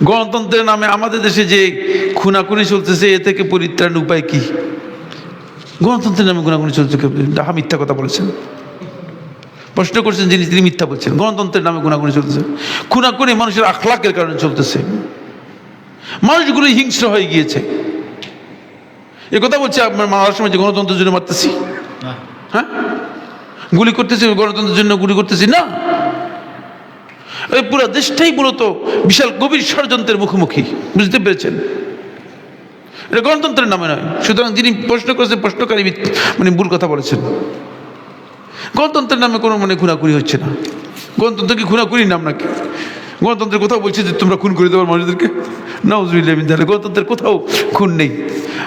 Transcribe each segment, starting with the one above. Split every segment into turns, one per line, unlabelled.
গণতন্ত্রের নামে আমাদের দেশে যে খুনাখুনি চলতেছে, এ থেকে পরিত্রাণের উপায় কি? গণতন্ত্রের নামে খুনাখুনি চলছে, ডাহা মিথ্যা কথা বলেছেন। প্রশ্ন করছেন যিনি, তিনি মিথ্যা বলছেন। গণতন্ত্রের নামে খুনাখুনি চলতেছে, খুনাখুনি মানুষের আখলাকের কারণে চলতেছে। মানুষগুলো হিংস্র হয়ে গিয়েছে। এ কথা বলছে আপনার মারার সময় যে গণতন্ত্রের জন্য মারতেছি, হ্যাঁ গুলি করতেছি গণতন্ত্রের জন্য, গুলি করতেছি না। এই পুরো দেশটাই মূলত বিশাল গভীর ষড়যন্ত্রের মুখোমুখি, বুঝতে পেরেছেন? এটা গণতন্ত্রের নামে নয়। সুতরাং যিনি প্রশ্ন করেছেন, প্রশ্নকারী মানে ভুল কথা বলেছেন। গণতন্ত্রের নামে কোনো মানে খুনাখুনি হচ্ছে না। গণতন্ত্র কি খুনাখুনির নাম নাকি? গণতন্ত্রের কোথাও বলছে যে তোমরা খুন করে দেবো মানুষদেরকে? নাউজুবিল্লাহ মিন যালিক। গণতন্ত্রের কোথাও খুন নেই।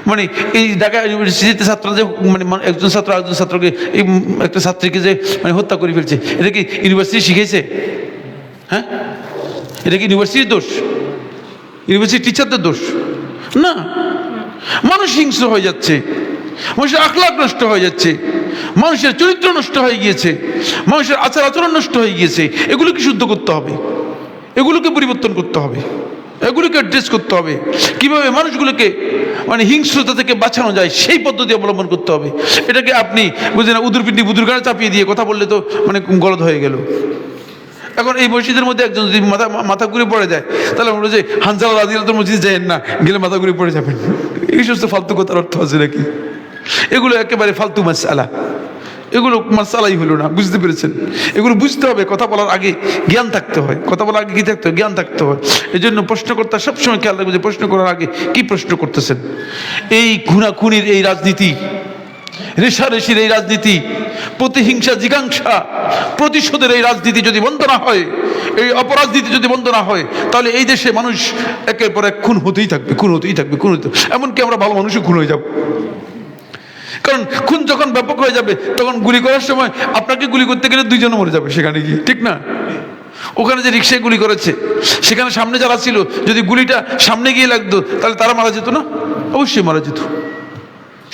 মানে এই ঢাকা ইউনিভার্সিটিতে ছাত্ররা যে মানে একজন ছাত্র আরেকজন ছাত্রকে, এই একটা ছাত্রীকে যে মানে হত্যা করে ফেলছে, এটা কি ইউনিভার্সিটি শিখেছে? হ্যাঁ, এটা কি ইউনিভার্সিটির দোষ? ইউনিভার্সিটির টিচারদের দোষ না। মানুষ হিংস্র হয়ে যাচ্ছে, মানুষের আখলাক নষ্ট হয়ে যাচ্ছে, মানুষের চরিত্র নষ্ট হয়ে গিয়েছে, মানুষের আচার আচরণ নষ্ট হয়ে গিয়েছে। এগুলোকে শুদ্ধ করতে হবে, এগুলোকে পরিবর্তন করতে হবে, এগুলোকে অ্যাড্রেস করতে হবে। কিভাবে মানুষগুলোকে মানে হিংস্রতা থেকে বাঁচানো যায় সেই পদ্ধতি অবলম্বন করতে হবে। এটাকে আপনি বুঝলেন না, উদুরপিন্ডি বুদুর গানে চাপিয়ে দিয়ে কথা বললে তো মানে গলদ হয়ে গেল। এখন এই মসজিদের মধ্যে একজন যদি মাথা ঘুরে পড়ে যায়, তাহলে আমরা যে হানজালা রাদিয়াল্লাহু আনহু মসজিদে যাবেন না, গেলে মাথা ঘুরে পড়ে যাবেন। এই সমস্ত ফালতু কথার অর্থ আছে নাকি? এগুলো একেবারে ফালতু মাসআলা, এগুলো মাসআলাই হলো না, বুঝতে পেরেছেন? এগুলো বুঝতে হবে। কথা বলার আগে জ্ঞান থাকতে হয়, কথা বলার আগে কি থাকতে হয়? জ্ঞান থাকতে হয়। এই জন্য প্রশ্নকর্তা সবসময় খেয়াল রাখবে যে প্রশ্ন করার আগে কি প্রশ্ন করতেছেন। এই খুনাখুনির এই রাজনীতি, রেশারেশির এই রাজনীতি, প্রতিহিংসা জিজ্ঞাসা প্রতিশোধের এই রাজনীতি যদি বন্ধ না হয়, এই অপরাজনীতি যদি বন্ধ না হয়, তাহলে এই দেশে মানুষ একের পর এক খুন হতেই থাকবে, খুন হতেই থাকবে, খুন হতে। এমনকি আমরা ভালো মানুষও খুন হয়ে যাব। কারণ খুন যখন ব্যাপক হয়ে যাবে, তখন গুলি করার সময় আপনাকে গুলি করতে গেলে দুইজন মরে যাবে সেখানে গিয়ে, ঠিক না? ওখানে যে রিক্সায় গুলি করেছে, সেখানে সামনে যারা ছিল, যদি গুলিটা সামনে গিয়ে লাগতো, তাহলে তারা মারা যেত না? অবশ্যই মারা যেত।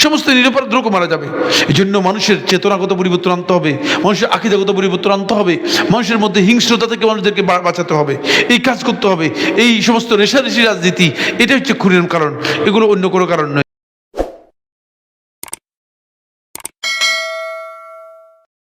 সমস্ত নিরপরাধ লোক মারা যাবে। এই জন্য মানুষের চেতনাগত পরিবর্তন আনতে হবে, মানুষের আকীদাগত পরিবর্তন আনতে হবে, মানুষের মধ্যে হিংস্রতা থেকে মানুষদেরকে বাঁচাতে হবে, এই কাজ করতে হবে। এই সমস্ত রেশারেশি রাজনীতি, এটা হচ্ছে খুনের কারণ, এগুলো অন্য কোনো কারণ নয়।